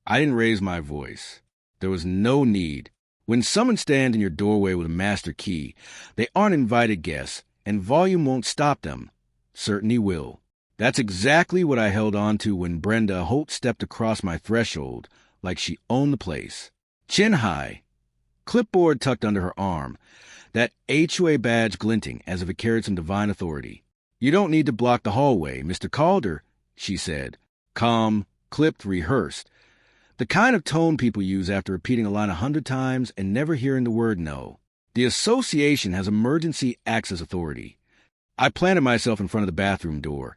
I didn't raise my voice. There was no need. When someone stands in your doorway with a master key, they aren't invited guests, and volume won't stop them. Certainty will. That's exactly what I held on to when Brenda Holt stepped across my threshold, like she owned the place. Chin high, clipboard tucked under her arm, that HOA badge glinting as if it carried some divine authority. "You don't need to block the hallway, Mr. Calder," she said. Calm, clipped, rehearsed. The kind of tone people use after repeating a line 100 times and never hearing the word no. The association has emergency access authority. I planted myself in front of the bathroom door,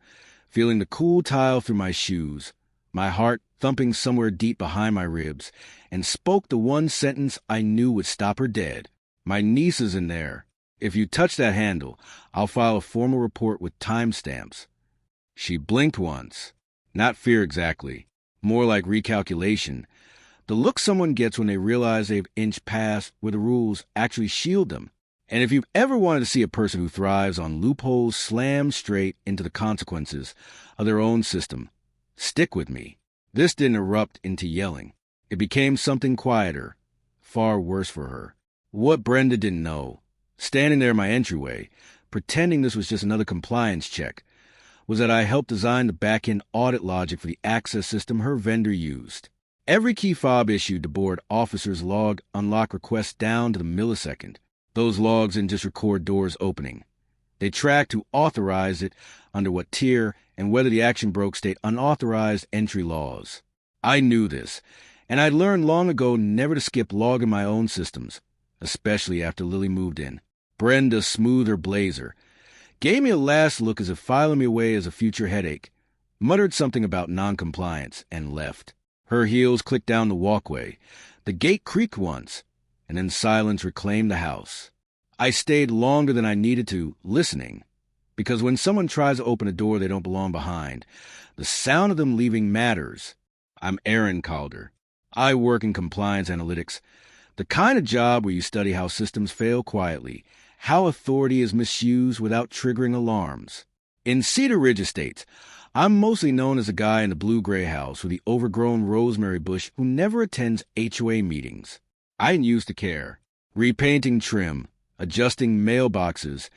feeling the cool tile through my shoes, my heart thumping somewhere deep behind my ribs, and spoke the one sentence I knew would stop her dead. "My niece is in there. If you touch that handle, I'll file a formal report with timestamps." She blinked once. Not fear exactly. More like recalculation. The look someone gets when they realize they've inched past where the rules actually shield them. And if you've ever wanted to see a person who thrives on loopholes slammed straight into the consequences of their own system, stick with me. This didn't erupt into yelling. It became something quieter, far worse for her. What Brenda didn't know, standing there in my entryway, pretending this was just another compliance check, was that I helped design the back-end audit logic for the access system her vendor used. Every key fob issued to board officers logged unlock requests down to the millisecond. Those logs didn't just record doors opening. They tracked who authorized it, under what tier, and whether the action broke state unauthorized entry laws. I knew this, and I'd learned long ago never to skip log in my own systems, especially after Lily moved in. Brenda smoothed her blazer, gave me a last look as if filing me away as a future headache, muttered something about noncompliance, and left. Her heels clicked down the walkway. The gate creaked once, and then silence reclaimed the house. I stayed longer than I needed to, listening, because when someone tries to open a door they don't belong behind, the sound of them leaving matters. I'm Aaron Calder. I work in compliance analytics, the kind of job where you study how systems fail quietly, how authority is misused without triggering alarms. In Cedar Ridge Estates, I'm mostly known as a guy in the blue-gray house with the overgrown rosemary bush who never attends HOA meetings. I used to care. Repainting trim, adjusting mailboxes,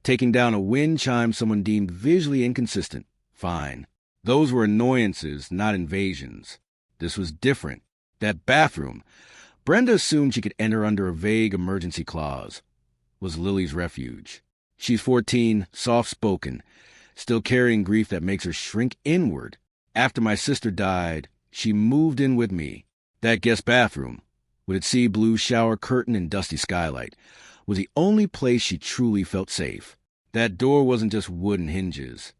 taking down a wind chime someone deemed visually inconsistent. Fine. Those were annoyances, not invasions. This was different. That bathroom, Brenda assumed she could enter under a vague emergency clause, was Lily's refuge. She's 14, soft-spoken, still carrying grief that makes her shrink inward. After my sister died, she moved in with me. That guest bathroom, with its sea blue shower curtain and dusty skylight, was the only place she truly felt safe. That door wasn't just wooden hinges.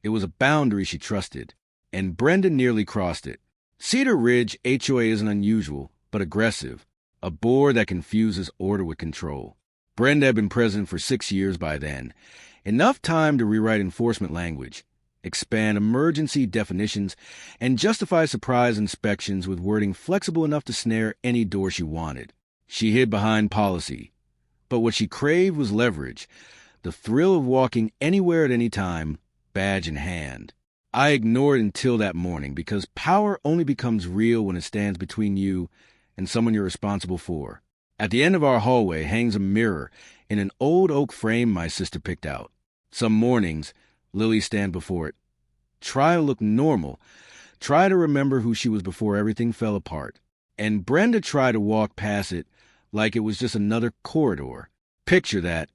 It was a boundary she trusted, and Brenda nearly crossed it. Cedar Ridge HOA isn't unusual, but aggressive, a board that confuses order with control. Brenda had been president for 6 years by then, enough time to rewrite enforcement language, expand emergency definitions, and justify surprise inspections with wording flexible enough to snare any door she wanted. She hid behind policy, but what she craved was leverage, the thrill of walking anywhere at any time, badge in hand. I ignored it until that morning, because power only becomes real when it stands between you and someone you're responsible for. At the end of our hallway hangs a mirror in an old oak frame my sister picked out. Some mornings, Lily stand before it. Try to look normal. Try to remember who she was before everything fell apart. And Brenda tried to walk past it like it was just another corridor. Picture that.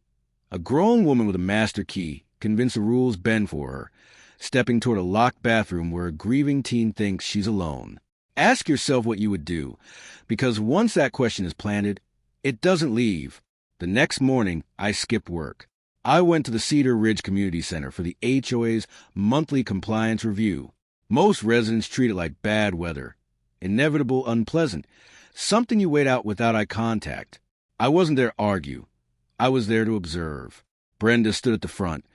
A grown woman with a master key, convinced the rules bend for her, stepping toward a locked bathroom where a grieving teen thinks she's alone. Ask yourself what you would do, because once that question is planted, it doesn't leave. The next morning, I skipped work. I went to the Cedar Ridge Community Center for the HOA's monthly compliance review. Most residents treat it like bad weather. Inevitable, unpleasant. Something you wait out without eye contact. I wasn't there to argue. I was there to observe. Brenda stood at the front,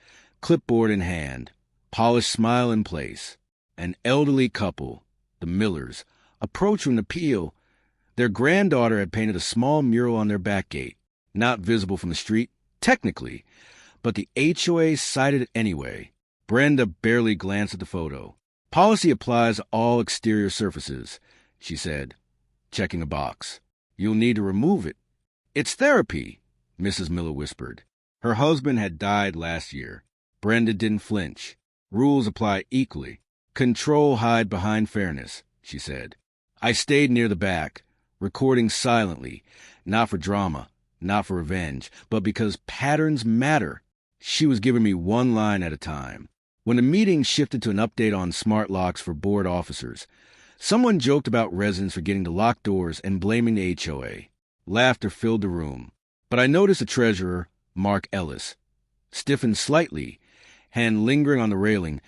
clipboard in hand, polished smile in place. An elderly couple, the Millers, approached with an appeal. Their granddaughter had painted a small mural on their back gate, not visible from the street, technically, but the HOA cited it anyway. Brenda barely glanced at the photo. Policy applies to all exterior surfaces. she said, checking a box. You'll need to remove it. It's therapy, Mrs. Miller whispered. Her husband had died last year. Brenda didn't flinch. Rules apply equally. Control hide behind fairness, she said. I stayed near the back, recording silently, not for drama, not for revenge, but because patterns matter. She was giving me one line at a time. When the meeting shifted to an update on smart locks for board officers, someone joked about residents forgetting to lock doors and blaming the HOA. Laughter filled the room. But I noticed the treasurer, Mark Ellis, stiffened slightly, hand lingering on the railing,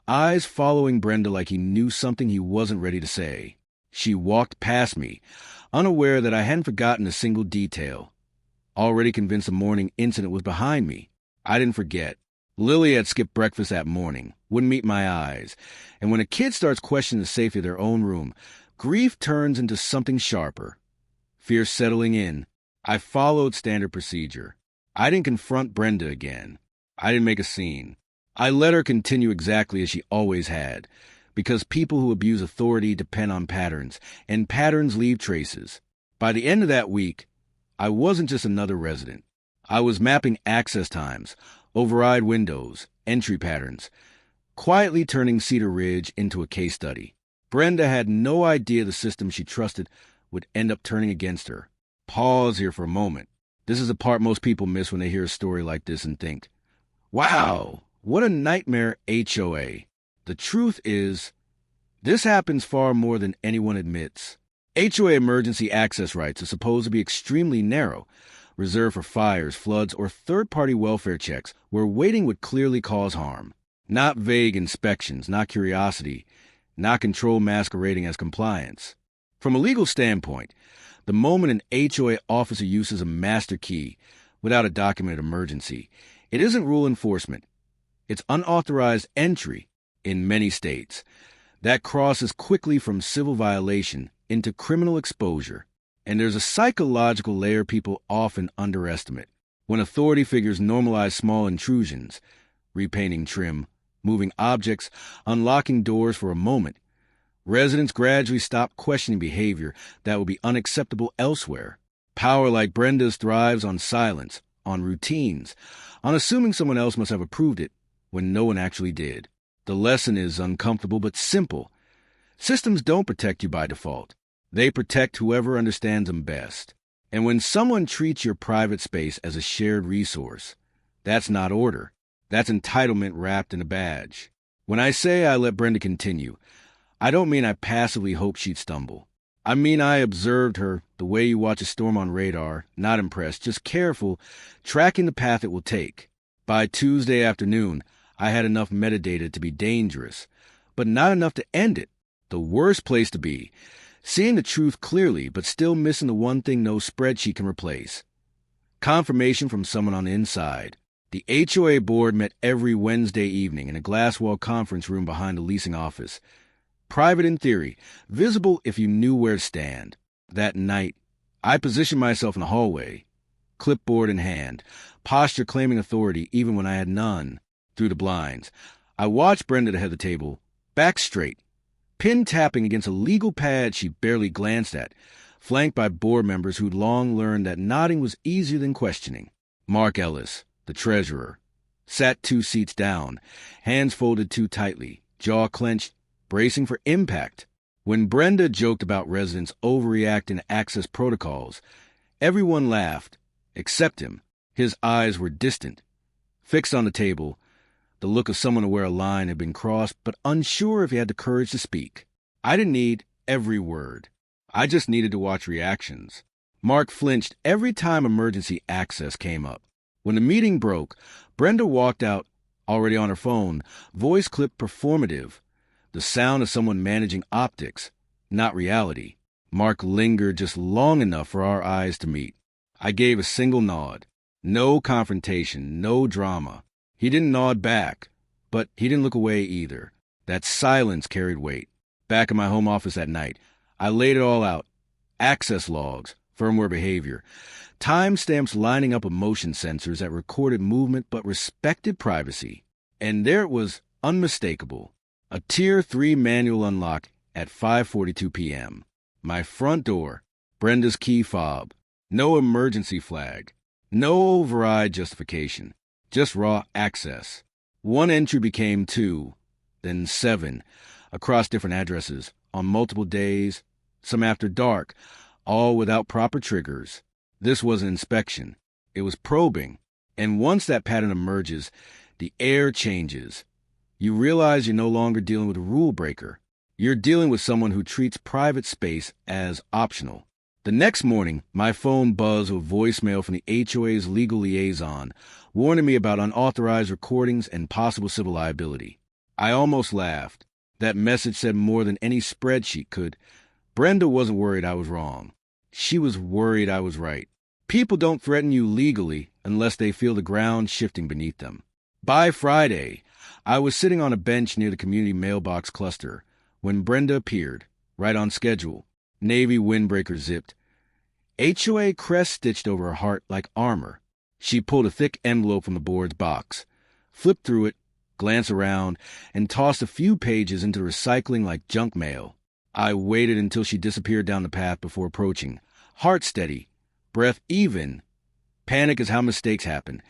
eyes following Brenda like he knew something he wasn't ready to say. She walked past me, unaware that I hadn't forgotten a single detail. Already convinced the morning incident was behind me, I didn't forget. Lily had skipped breakfast that morning, wouldn't meet my eyes, and when a kid starts questioning the safety of their own room, grief turns into something sharper. Fear settling in, I followed standard procedure. I didn't confront Brenda again. I didn't make a scene. I let her continue exactly as she always had, because people who abuse authority depend on patterns, and patterns leave traces. By the end of that week, I wasn't just another resident. I was mapping access times, override windows, entry patterns, quietly turning Cedar Ridge into a case study. Brenda had no idea the system she trusted would end up turning against her. Pause here for a moment. This is the part most people miss when they hear a story like this and think, wow, what a nightmare HOA. The truth is, this happens far more than anyone admits. HOA emergency access rights are supposed to be extremely narrow, reserved for fires, floods, or third-party welfare checks where waiting would clearly cause harm. Not vague inspections, not curiosity, not control masquerading as compliance. From a legal standpoint, the moment an HOA officer uses a master key without a documented emergency, it isn't rule enforcement. It's unauthorized entry in many states. That crosses quickly from civil violation into criminal exposure. And there's a psychological layer people often underestimate. When authority figures normalize small intrusions, repainting trim, moving objects, unlocking doors for a moment, residents gradually stop questioning behavior that would be unacceptable elsewhere. Power like Brenda's thrives on silence, on routines, on assuming someone else must have approved it when no one actually did. The lesson is uncomfortable but simple. Systems don't protect you by default. They protect whoever understands them best. And when someone treats your private space as a shared resource, that's not order. That's entitlement wrapped in a badge. When I say I let Brenda continue, I don't mean I passively hoped she'd stumble. I mean I observed her the way you watch a storm on radar, not impressed, just careful, tracking the path it will take. By Tuesday afternoon, I had enough metadata to be dangerous, but not enough to end it. The worst place to be. Seeing the truth clearly, but still missing the one thing no spreadsheet can replace. Confirmation from someone on the inside. The HOA board met every Wednesday evening in a glass-wall conference room behind the leasing office. Private in theory, visible if you knew where to stand. That night, I positioned myself in the hallway, clipboard in hand, posture claiming authority even when I had none. Through the blinds, I watched Brenda head the table, back straight, pin tapping against a legal pad she barely glanced at, flanked by board members who'd long learned that nodding was easier than questioning. Mark Ellis, the treasurer, sat 2 seats down, hands folded too tightly, jaw clenched, bracing for impact. When Brenda joked about residents overreacting to access protocols, everyone laughed, except him. His eyes were distant, fixed on the table, the look of someone aware a line had been crossed, but unsure if he had the courage to speak. I didn't need every word. I just needed to watch reactions. Mark flinched every time emergency access came up. When the meeting broke, Brenda walked out, already on her phone, voice clip performative, the sound of someone managing optics, not reality. Mark lingered just long enough for our eyes to meet. I gave a single nod. No confrontation, no drama. He didn't nod back, but he didn't look away either. That silence carried weight. Back in my home office that night, I laid it all out. Access logs, firmware behavior, timestamps lining up with motion sensors that recorded movement but respected privacy. And there it was, unmistakable. A Tier 3 manual unlock at 5:42 p.m. My front door, Brenda's key fob. No emergency flag. No override justification. Just raw access. One entry became 2, then 7, across different addresses, on multiple days, some after dark, all without proper triggers. This was an inspection. It was probing. And once that pattern emerges, the air changes. You realize you're no longer dealing with a rule breaker. You're dealing with someone who treats private space as optional. The next morning, my phone buzzed with voicemail from the HOA's legal liaison, warning me about unauthorized recordings and possible civil liability. I almost laughed. That message said more than any spreadsheet could. Brenda wasn't worried I was wrong. She was worried I was right. People don't threaten you legally unless they feel the ground shifting beneath them. By Friday, I was sitting on a bench near the community mailbox cluster when Brenda appeared, right on schedule, navy windbreaker zipped, HOA crest stitched over her heart like armor. She pulled a thick envelope from the board's box, flipped through it, glanced around, and tossed a few pages into the recycling like junk mail. I waited until she disappeared down the path before approaching, heart steady, breath even. Panic is how mistakes happen,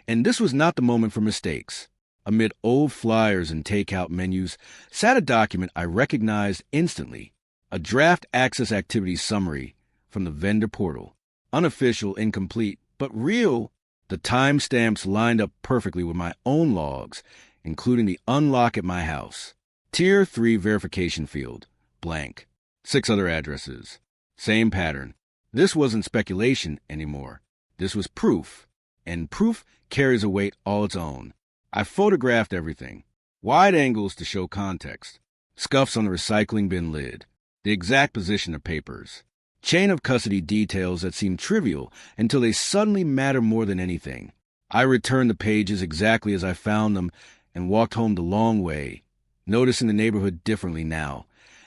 and this was not the moment for mistakes. Amid old flyers and takeout menus sat a document I recognized instantly, a draft access activity summary from the vendor portal. Unofficial, incomplete, but real. The timestamps lined up perfectly with my own logs, including the unlock at my house. Tier 3 verification field, blank. 6 other addresses. Same pattern. This wasn't speculation anymore. This was proof, and proof carries a weight all its own. I photographed everything. Wide angles to show context. Scuffs on the recycling bin lid. The exact position of papers. Chain of custody details that seem trivial until they suddenly matter more than anything. I returned the pages exactly as I found them and walked home the long way, noticing the neighborhood differently now,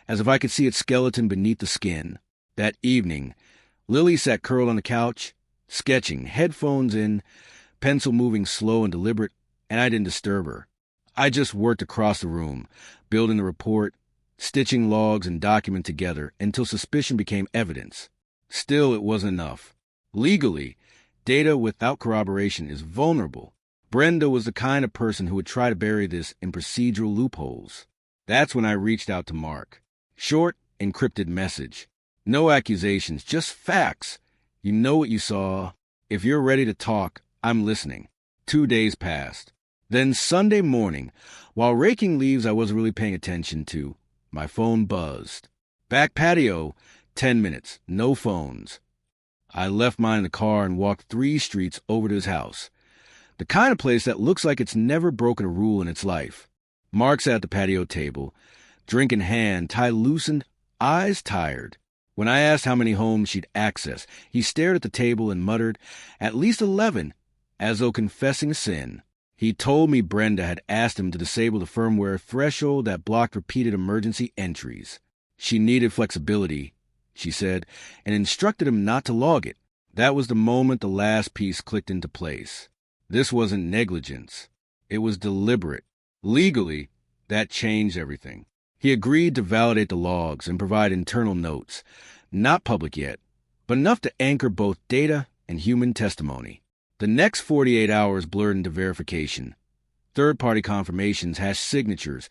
as if I could see its skeleton beneath the skin. That evening, Lily sat curled on the couch, sketching, headphones in, pencil moving slow and deliberate, and I didn't disturb her. I just worked across the room, building the report, stitching logs and document together until suspicion became evidence. Still, it wasn't enough. Legally, data without corroboration is vulnerable. Brenda was the kind of person who would try to bury this in procedural loopholes. That's when I reached out to Mark. Short, encrypted message. No accusations, just facts. You know what you saw. If you're ready to talk, I'm listening. 2 days passed. Then Sunday morning, while raking leaves I wasn't really paying attention to, my phone buzzed. Back patio, 10 minutes, no phones. I left mine in the car and walked 3 streets over to his house. The kind of place that looks like it's never broken a rule in its life. Mark sat at the patio table, drink in hand, tie loosened, eyes tired. When I asked how many homes she'd access, he stared at the table and muttered, "At least 11, as though confessing a sin. He told me Brenda had asked him to disable the firmware threshold that blocked repeated emergency entries. She needed flexibility, she said, and instructed him not to log it. That was the moment the last piece clicked into place. This wasn't negligence. It was deliberate. Legally, that changed everything. He agreed to validate the logs and provide internal notes, not public yet, but enough to anchor both data and human testimony. The next 48 hours blurred into verification. Third-party confirmations, hash signatures,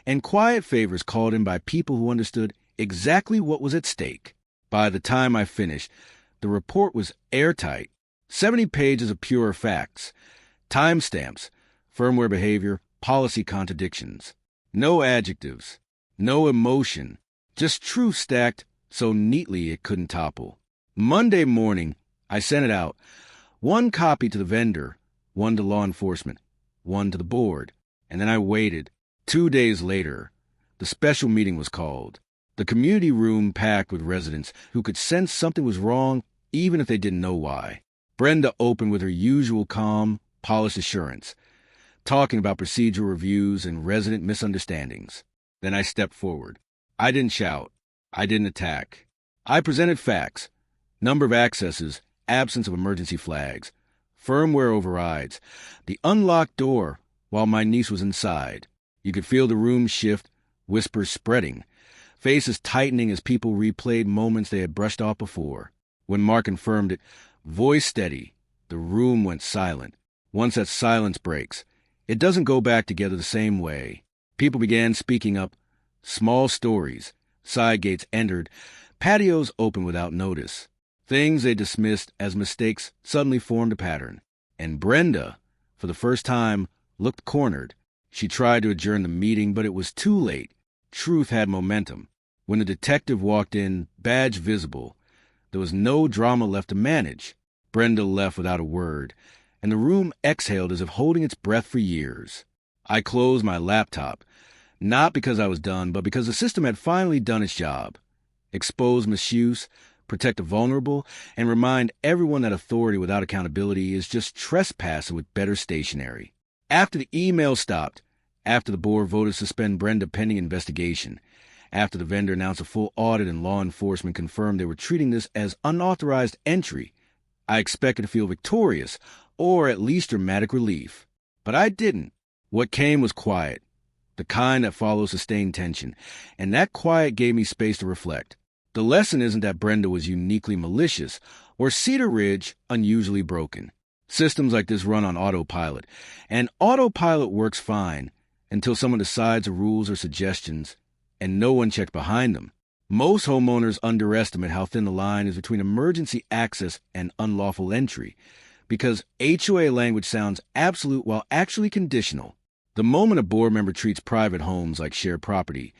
and quiet favors called in by people who understood exactly what was at stake. By the time I finished, the report was airtight. 70 pages of pure facts, timestamps, firmware behavior, policy contradictions. No adjectives, no emotion, just truth stacked so neatly it couldn't topple. Monday morning, I sent it out. 1 copy to the vendor, 1 to law enforcement, 1 to the board, and then I waited. 2 days later, the special meeting was called. The community room packed with residents who could sense something was wrong even if they didn't know why. Brenda opened with her usual calm, polished assurance, talking about procedural reviews and resident misunderstandings. Then I stepped forward. I didn't shout. I didn't attack. I presented facts, number of accesses, absence of emergency flags, firmware overrides, the unlocked door while my niece was inside. You could feel the room shift, whispers spreading. faces tightening as people replayed moments they had brushed off before. When Mark confirmed it, voice steady, the room went silent. Once that silence breaks, it doesn't go back together the same way. People began speaking up. Small stories. Side gates entered. Patios opened without notice. Things they dismissed as mistakes suddenly formed a pattern. And Brenda, for the first time, looked cornered. She tried to adjourn the meeting, but it was too late. Truth had momentum. When the detective walked in, badge visible, there was no drama left to manage. Brenda left without a word, and the room exhaled as if holding its breath for years. I closed my laptop, not because I was done, but because the system had finally done its job. Expose misuse, protect the vulnerable, and remind everyone that authority without accountability is just trespassing with better stationery. After the email stopped, after the board voted to suspend Brenda pending investigation, after the vendor announced a full audit and law enforcement confirmed they were treating this as unauthorized entry, I expected to feel victorious, or at least dramatic relief. But I didn't. What came was quiet, the kind that follows sustained tension, and that quiet gave me space to reflect. The lesson isn't that Brenda was uniquely malicious, or Cedar Ridge unusually broken. Systems like this run on autopilot, and autopilot works fine until someone decides the rules or suggestions, and no one checked behind them. Most homeowners underestimate how thin the line is between emergency access and unlawful entry, because HOA language sounds absolute while actually conditional. The moment a board member treats private homes like shared property,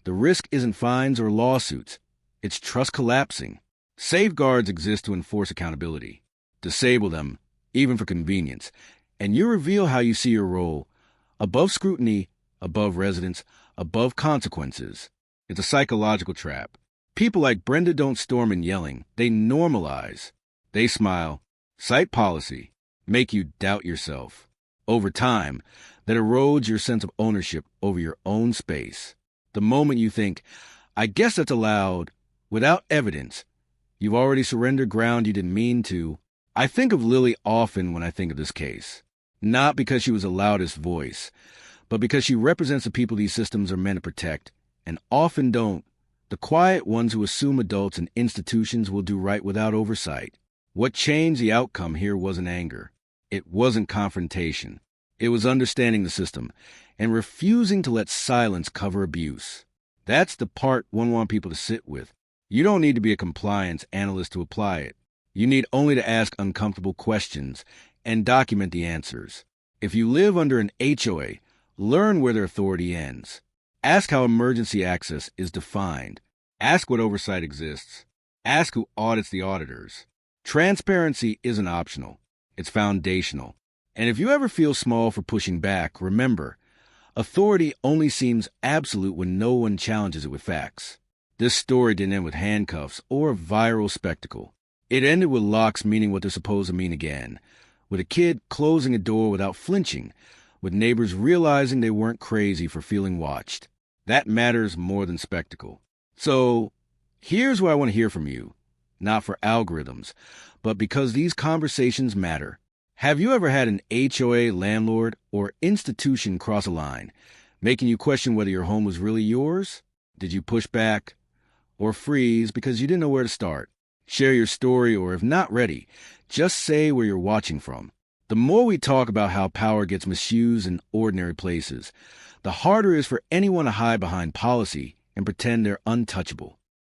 the risk isn't fines or lawsuits. It's trust collapsing. Safeguards exist to enforce accountability. Disable them, even for convenience, and you reveal how you see your role. Above scrutiny, above residents, above consequences. It's a psychological trap. People like Brenda don't storm in yelling. They normalize. They smile, cite policy, make you doubt yourself. Over time, that erodes your sense of ownership over your own space. The moment you think, I guess that's allowed, without evidence, you've already surrendered ground you didn't mean to. I think of Lily often when I think of this case. Not because she was the loudest voice, but because she represents the people these systems are meant to protect, and often don't. The quiet ones who assume adults and institutions will do right without oversight. What changed the outcome here wasn't anger. It wasn't confrontation. It was understanding the system and refusing to let silence cover abuse. That's the part one wants people to sit with. You don't need to be a compliance analyst to apply it. You need only to ask uncomfortable questions and document the answers. If you live under an HOA, learn where their authority ends. Ask how emergency access is defined. Ask what oversight exists. Ask who audits the auditors. Transparency isn't optional. It's foundational. And if you ever feel small for pushing back, remember, authority only seems absolute when no one challenges it with facts. This story didn't end with handcuffs or a viral spectacle. It ended with locks meaning what they're supposed to mean again, with a kid closing a door without flinching, with neighbors realizing they weren't crazy for feeling watched. That matters more than spectacle. So, here's where I want to hear from you. Not for algorithms, but because these conversations matter. Have you ever had an HOA landlord or institution cross a line, making you question whether your home was really yours? Did you push back or freeze because you didn't know where to start? Share your story, or if not ready, just say where you're watching from. The more we talk about how power gets misused in ordinary places, the harder it is for anyone to hide behind policy and pretend they're untouchable.